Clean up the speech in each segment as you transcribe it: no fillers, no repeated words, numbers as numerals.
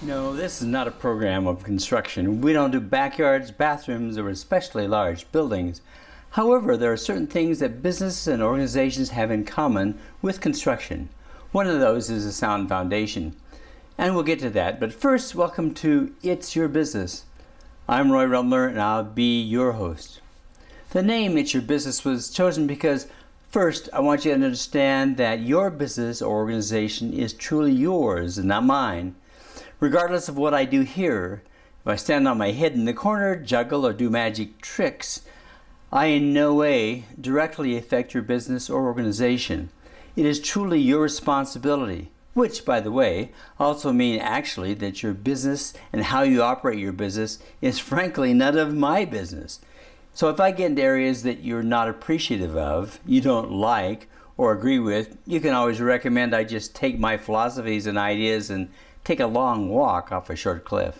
No, this is not a program of construction. We don't do backyards, bathrooms, or especially large buildings. However, there are certain things that businesses and organizations have in common with construction. One of those is a sound foundation. And we'll get to that. But first, welcome to It's Your Business. I'm Roy Rummler, and I'll be your host. The name It's Your Business was chosen because, first, I want you to understand that your business or organization is truly yours and not mine. Regardless of what I do here, if I stand on my head in the corner, juggle, or do magic tricks, I in no way directly affect your business or organization. It is truly your responsibility, which, by the way, also means actually that your business and how you operate your business is frankly none of my business. So if I get into areas that you're not appreciative of, you don't like, or agree with, you can always recommend I just take my philosophies and ideas and take a long walk off a short cliff.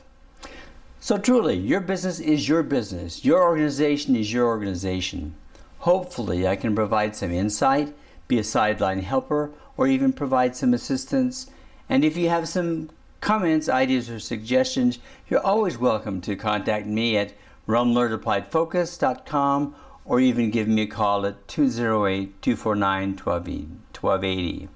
So truly, your business is your business. Your organization is your organization. Hopefully, I can provide some insight, be a sideline helper, or even provide some assistance. And if you have some comments, ideas, or suggestions, you're always welcome to contact me at rummlerappliedfocus.com or even give me a call at 208-249-1280.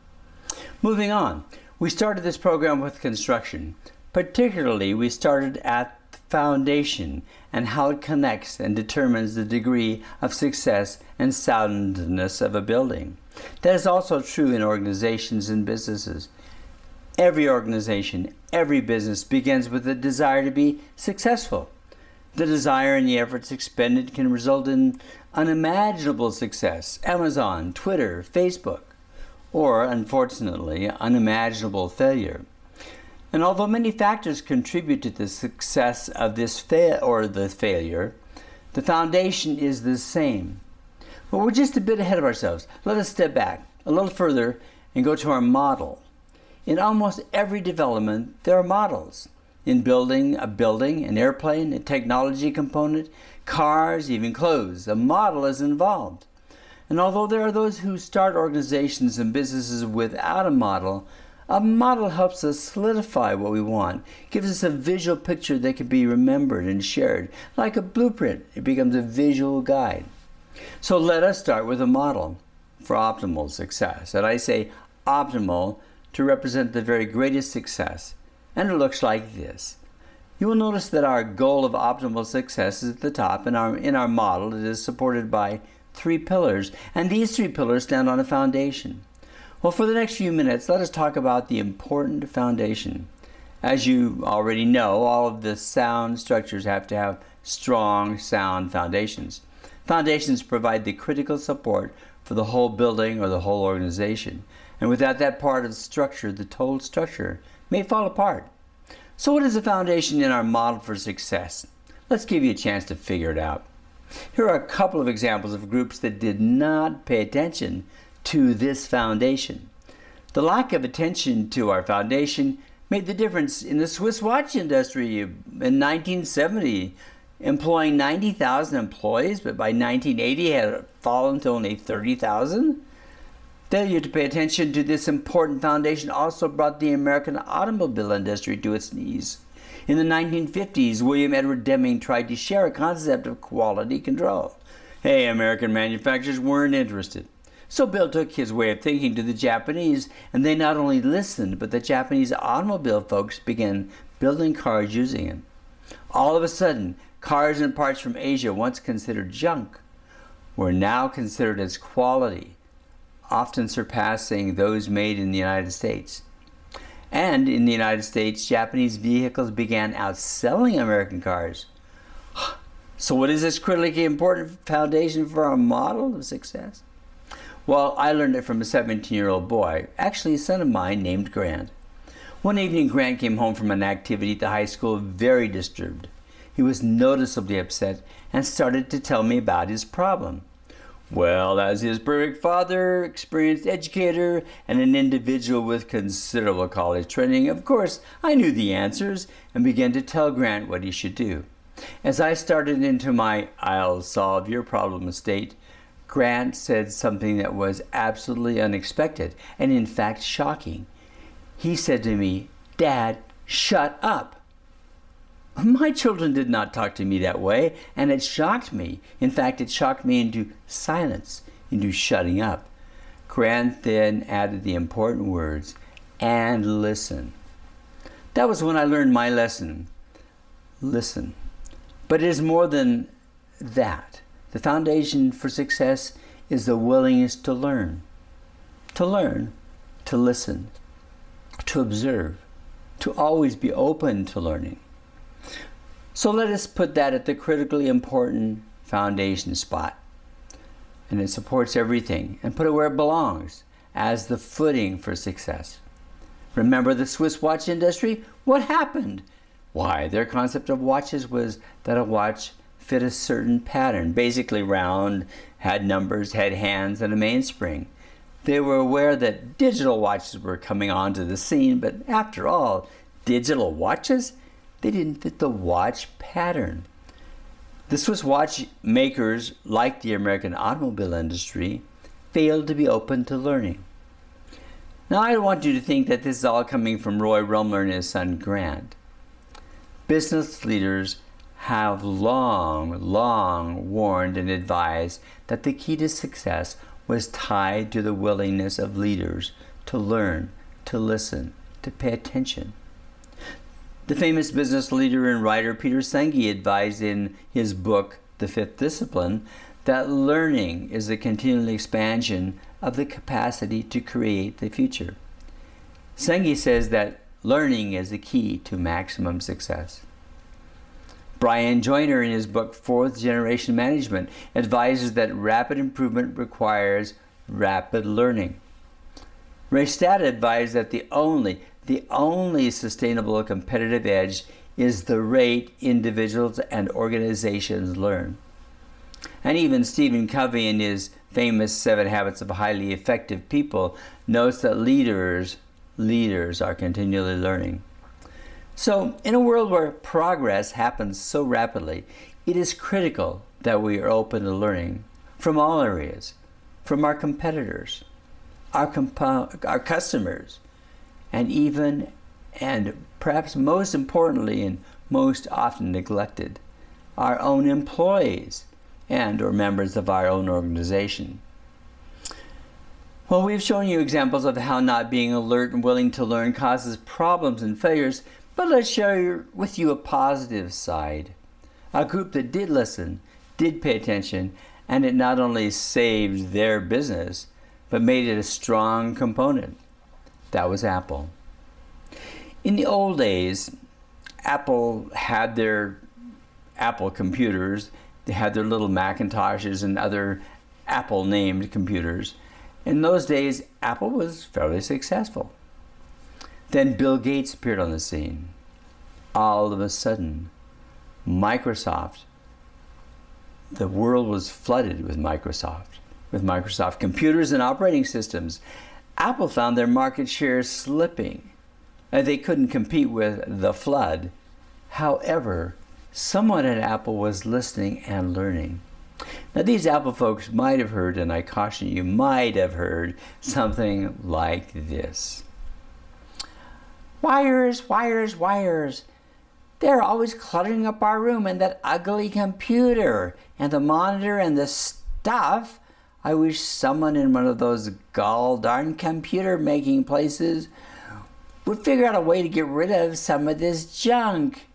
Moving on. We started this program with construction. Particularly, we started at the foundation and how it connects and determines the degree of success and soundness of a building. That is also true in organizations and businesses. Every organization, every business begins with a desire to be successful. The desire and the efforts expended can result in unimaginable success. Amazon, Twitter, Facebook. Or, unfortunately, unimaginable failure. And although many factors contribute to the success of this failure, the foundation is the same. But we're just a bit ahead of ourselves. Let us step back a little further and go to our model. In almost every development, there are models. In building a building, an airplane, a technology component, cars, even clothes, a model is involved. And although there are those who start organizations and businesses without a model helps us solidify what we want, gives us a visual picture that can be remembered and shared. Like a blueprint, it becomes a visual guide. So let us start with a model for optimal success. And I say optimal to represent the very greatest success. And it looks like this. You will notice that our goal of optimal success is at the top. In our model, it is supported by 3 pillars, and these 3 pillars stand on a foundation. Well, for the next few minutes, let us talk about the important foundation. As you already know, all of the sound structures have to have strong sound foundations. Foundations provide the critical support for the whole building or the whole organization. And without that part of the structure, the total structure may fall apart. So what is the foundation in our model for success? Let's give you a chance to figure it out. Here are a couple of examples of groups that did not pay attention to this foundation. The lack of attention to our foundation made the difference in the Swiss watch industry in 1970, employing 90,000 employees, but by 1980 had fallen to only 30,000. Failure to pay attention to this important foundation also brought the American automobile industry to its knees. In the 1950s, William Edward Deming tried to share a concept of quality control. Hey, American manufacturers weren't interested. So Bill took his way of thinking to the Japanese, and they not only listened, but the Japanese automobile folks began building cars using it. All of a sudden, cars and parts from Asia, once considered junk, were now considered as quality, often surpassing those made in the United States. And in the United States, Japanese vehicles began outselling American cars. So what is this critically important foundation for our model of success? Well, I learned it from a 17-year-old boy, actually a son of mine named Grant. One evening, Grant came home from an activity at the high school very disturbed. He was noticeably upset and started to tell me about his problem. Well, as his perfect father, experienced educator, and an individual with considerable college training, of course, I knew the answers and began to tell Grant what he should do. As I started into my "I'll solve your problem" state, Grant said something that was absolutely unexpected and in fact shocking. He said to me, "Dad, shut up. My children did not talk to me that way, and it shocked me. In fact, it shocked me into silence, into shutting up. Grant then added the important words, and listen. That was when I learned my lesson. Listen. But it is more than that. The foundation for success is the willingness to learn. To learn, to listen, to observe, to always be open to learning. So let us put that at the critically important foundation spot. And it supports everything, and put it where it belongs, as the footing for success. Remember the Swiss watch industry? What happened? Why, their concept of watches was that a watch fit a certain pattern, basically round, had numbers, had hands, and a mainspring. They were aware that digital watches were coming onto the scene, but after all, digital watches? They didn't fit the watch pattern. The Swiss watchmakers, like the American automobile industry, failed to be open to learning. Now, I don't want you to think that this is all coming from Roy Rummler and his son Grant. Business leaders have long warned and advised that the key to success was tied to the willingness of leaders to learn, to listen, to pay attention. The famous business leader and writer Peter Senge advised in his book, The Fifth Discipline, that learning is the continual expansion of the capacity to create the future. Senge says that learning is the key to maximum success. Brian Joyner, in his book, Fourth Generation Management, advises that rapid improvement requires rapid learning. Ray Stata advised that the only sustainable competitive edge is the rate individuals and organizations learn. And even Stephen Covey, in his famous 7 Habits of Highly Effective People, notes that leaders are continually learning. So, in a world where progress happens so rapidly, it is critical that we are open to learning from all areas, from our competitors, our customers, and perhaps most importantly and most often neglected, our own employees or members of our own organization. Well, we've shown you examples of how not being alert and willing to learn causes problems and failures, but let's share with you a positive side. A group that did listen, did pay attention, and it not only saved their business, but made it a strong component. That was Apple. In the old days, Apple had their Apple computers. They had their little Macintoshes and other Apple-named computers. In those days, Apple was fairly successful. Then Bill Gates appeared on the scene. All of a sudden, Microsoft, the world was flooded with Microsoft computers and operating systems. Apple found their market share slipping. They couldn't compete with the flood. However, someone at Apple was listening and learning. Now, these Apple folks might have heard, and I caution you, might have heard something like this. Wires, wires, wires. They're always cluttering up our room, and that ugly computer and the monitor and the stuff. I wish someone in one of those gall darn computer making places would figure out a way to get rid of some of this junk.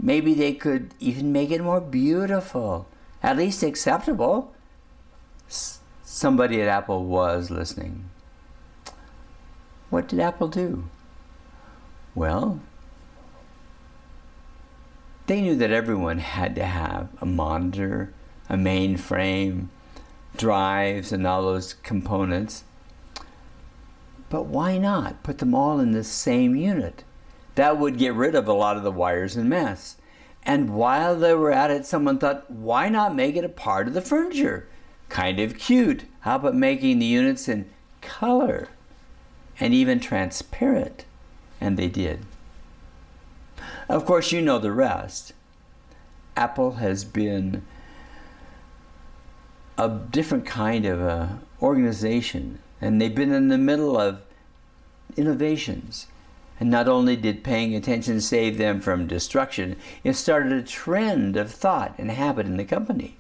Maybe they could even make it more beautiful, at least acceptable. Somebody at Apple was listening. What did Apple do? Well, they knew that everyone had to have a monitor, a mainframe, drives, and all those components. But why not put them all in the same unit? That would get rid of a lot of the wires and mess. And while they were at it, someone thought, why not make it a part of the furniture? Kind of cute. How about making the units in color and even transparent? And they did. Of course, you know the rest. Apple has been a different kind of organization, and they've been in the middle of innovations. And not only did paying attention save them from destruction, it started a trend of thought and habit in the company.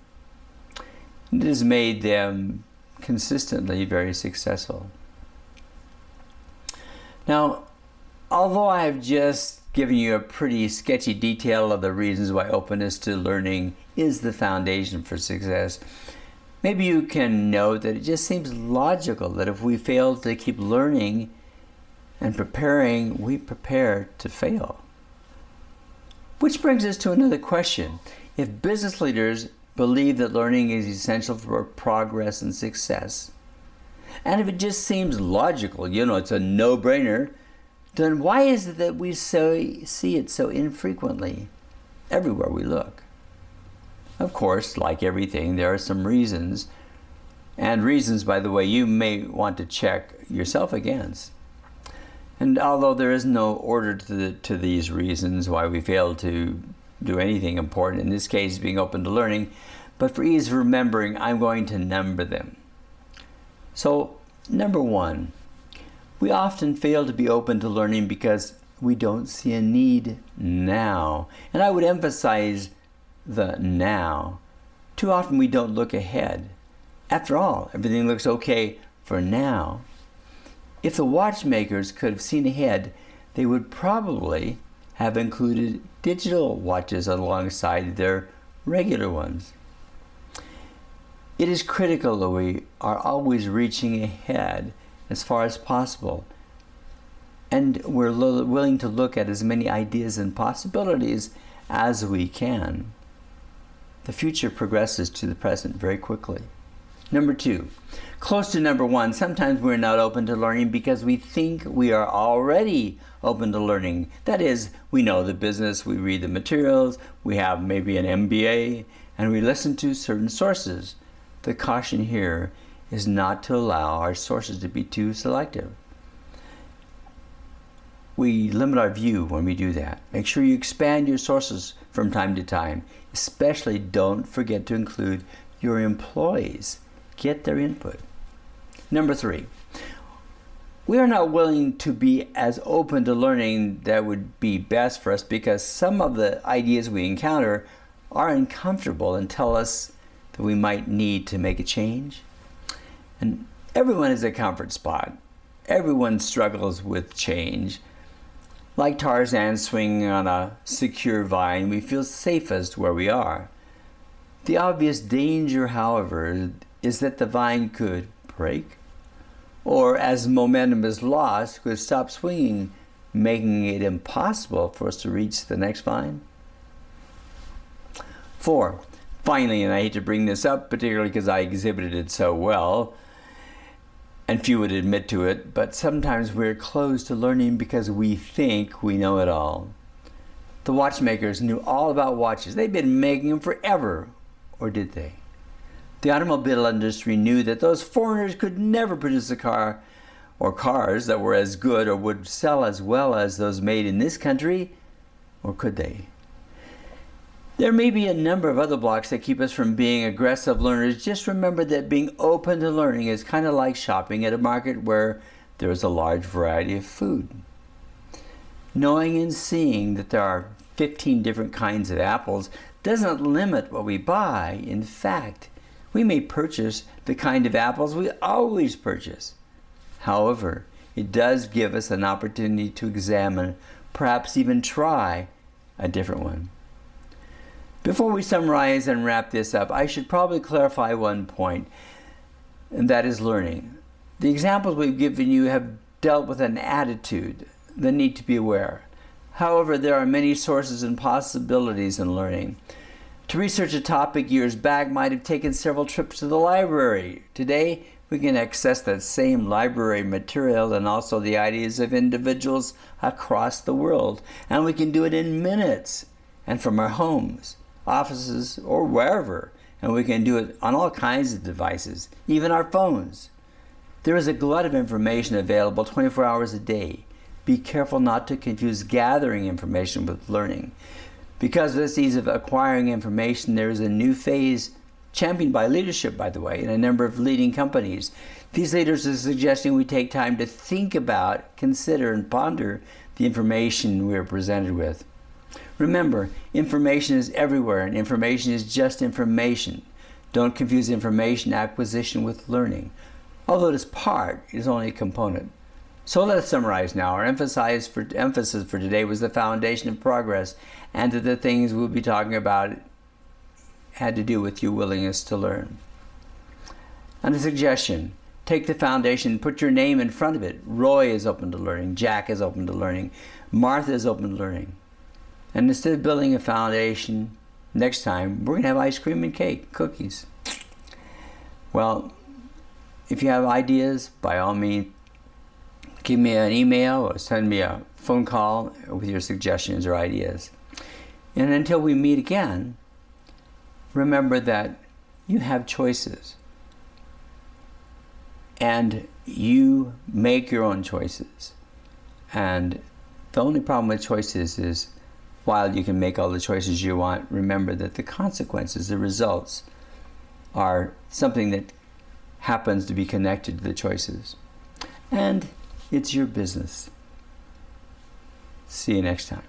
It has made them consistently very successful. Now, although I have just given you a pretty sketchy detail of the reasons why openness to learning is the foundation for success, maybe you can note that it just seems logical that if we fail to keep learning and preparing, we prepare to fail. Which brings us to another question. If business leaders believe that learning is essential for progress and success, and if it just seems logical, it's a no-brainer, then why is it that we see it so infrequently everywhere we look? Of course, like everything, there are some reasons, and reasons, by the way, you may want to check yourself against. And although there is no order to these reasons why we fail to do anything important, in this case being open to learning, but for ease of remembering, I'm going to number them. So, number one, we often fail to be open to learning because we don't see a need now. And I would emphasize the now. Too often we don't look ahead. After all, everything looks okay for now. If the watchmakers could have seen ahead, they would probably have included digital watches alongside their regular ones. It is critical that we are always reaching ahead as far as possible, and we're willing to look at as many ideas and possibilities as we can. The future progresses to the present very quickly. Number two, close to number one, sometimes we're not open to learning because we think we are already open to learning. That is, we know the business, we read the materials, we have maybe an MBA, and we listen to certain sources. The caution here is not to allow our sources to be too selective. We limit our view when we do that. Make sure you expand your sources from time to time. Especially don't forget to include your employees. Get their input. Number three, we are not willing to be as open to learning that would be best for us because some of the ideas we encounter are uncomfortable and tell us that we might need to make a change. And everyone is a comfort spot. Everyone struggles with change. Like Tarzan swinging on a secure vine, we feel safest where we are. The obvious danger, however, is that the vine could break, or as momentum is lost, could stop swinging, making it impossible for us to reach the next vine. 4. Finally, and I hate to bring this up, particularly because I exhibited it so well, and few would admit to it, but sometimes we're closed to learning because we think we know it all. The watchmakers knew all about watches. They'd been making them forever, or did they? The automobile industry knew that those foreigners could never produce a car or cars that were as good or would sell as well as those made in this country, or could they? There may be a number of other blocks that keep us from being aggressive learners. Just remember that being open to learning is kind of like shopping at a market where there is a large variety of food. Knowing and seeing that there are 15 different kinds of apples doesn't limit what we buy. In fact, we may purchase the kind of apples we always purchase. However, it does give us an opportunity to examine, perhaps even try, a different one. Before we summarize and wrap this up, I should probably clarify one point, and that is learning. The examples we've given you have dealt with an attitude, the need to be aware. However, there are many sources and possibilities in learning. To research a topic years back might have taken several trips to the library. Today, we can access that same library material and also the ideas of individuals across the world. And we can do it in minutes and from our homes, offices, or wherever. And we can do it on all kinds of devices, even our phones. There is a glut of information available 24 hours a day. Be careful not to confuse gathering information with learning. Because of this ease of acquiring information, there is a new phase championed by leadership, by the way, in a number of leading companies. These leaders are suggesting we take time to think about, consider, and ponder the information we are presented with. Remember, information is everywhere, and information is just information. Don't confuse information acquisition with learning. Although it is part, it is only a component. So let us summarize now. Our emphasis for today was the foundation of progress, and that the things we'll be talking about had to do with your willingness to learn. And a suggestion, take the foundation, put your name in front of it. Roy is open to learning. Jack is open to learning. Martha is open to learning. And instead of building a foundation, next time, we're going to have ice cream and cake, cookies. Well, if you have ideas, by all means, give me an email or send me a phone call with your suggestions or ideas. And until we meet again, remember that you have choices. And you make your own choices. And the only problem with choices is, while you can make all the choices you want, remember that the consequences, the results, are something that happens to be connected to the choices. And it's your business. See you next time.